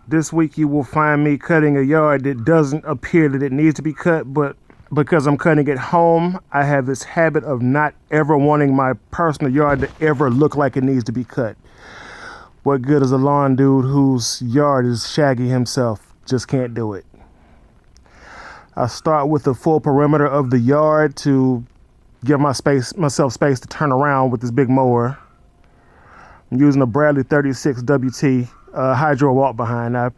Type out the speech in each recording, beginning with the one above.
This week you will find me cutting a yard that doesn't appear that it needs to be cut, but because I'm cutting at home, I have this habit of not ever wanting my personal yard to ever look like it needs to be cut. What good is a lawn dude whose yard is shaggy himself? Just can't do it. I start with the full perimeter of the yard to give myself space to turn around with this big mower. I'm using a Bradley 36 WT hydro walk behind. I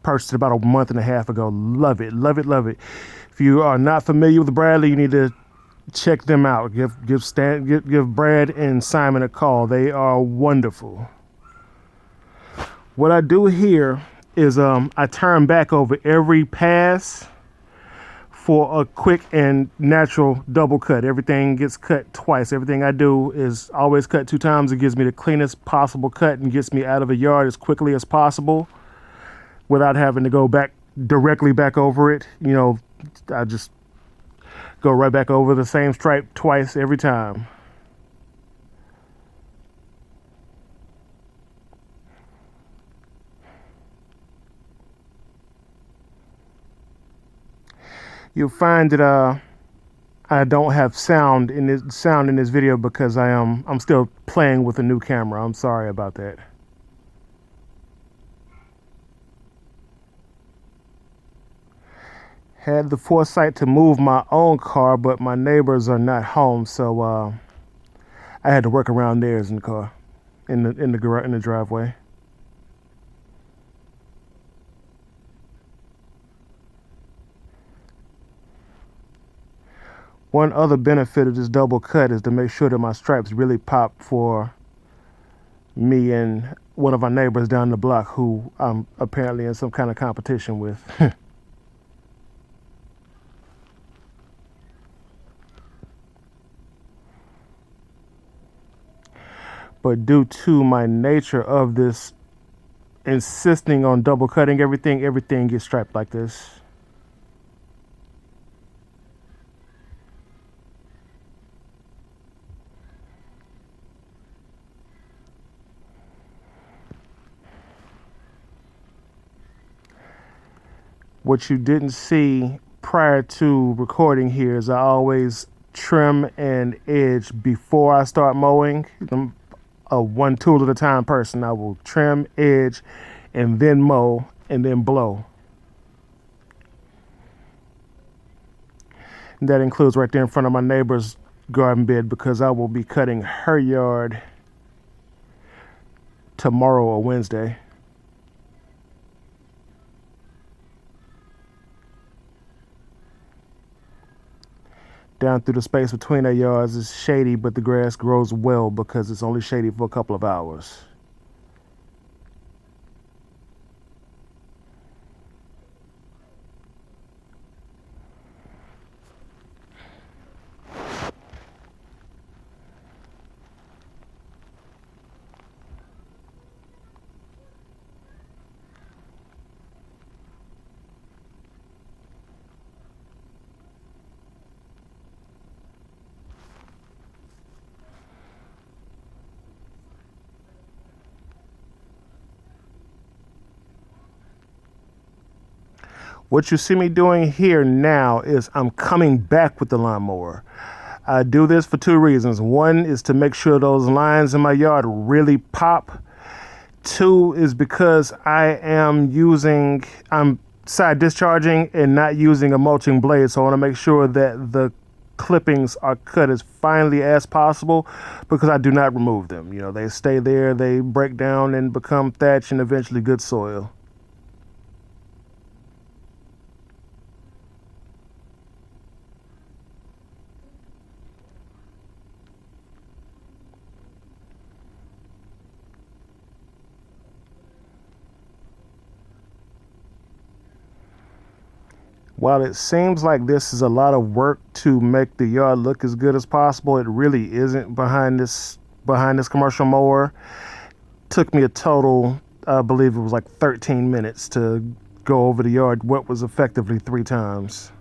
purchased it about a month and a half ago. Love it, love it, love it. If you are not familiar with the Bradley, you need to check them out. Give Brad and Simon a call. They are wonderful. What I do here is I turn back over every pass for a quick and natural double cut. Everything gets cut twice. Everything I do is always cut 2 times. It gives me the cleanest possible cut and gets me out of a yard as quickly as possible without having to go directly back over it. You know, I just go right back over the same stripe twice every time. You'll find that I don't have sound in this video because I'm still playing with a new camera. I'm sorry about that. Had the foresight to move my own car, but my neighbors are not home, so I had to work around theirs in the car, in the driveway. One other benefit of this double cut is to make sure that my stripes really pop for me and one of our neighbors down the block who I'm apparently in some kind of competition with. But due to my nature of this insisting on double cutting everything gets striped like this. What you didn't see prior to recording here is I always trim and edge before I start mowing. I'm a one tool at a time person. I will trim, edge, and then mow, and then blow. And that includes right there in front of my neighbor's garden bed because I will be cutting her yard tomorrow or Wednesday. Down through the space between our yards is shady, but the grass grows well because it's only shady for a couple of hours. What you see me doing here now is I'm coming back with the lawnmower. I do this for 2 reasons. One is to make sure those lines in my yard really pop. 2 is because I'm side discharging and not using a mulching blade. So I want to make sure that the clippings are cut as finely as possible because I do not remove them. You know, they stay there, they break down and become thatch and eventually good soil. While it seems like this is a lot of work to make the yard look as good as possible, it really isn't behind this commercial mower. Took me a total, I believe it was like 13 minutes to go over the yard, what was effectively 3 times.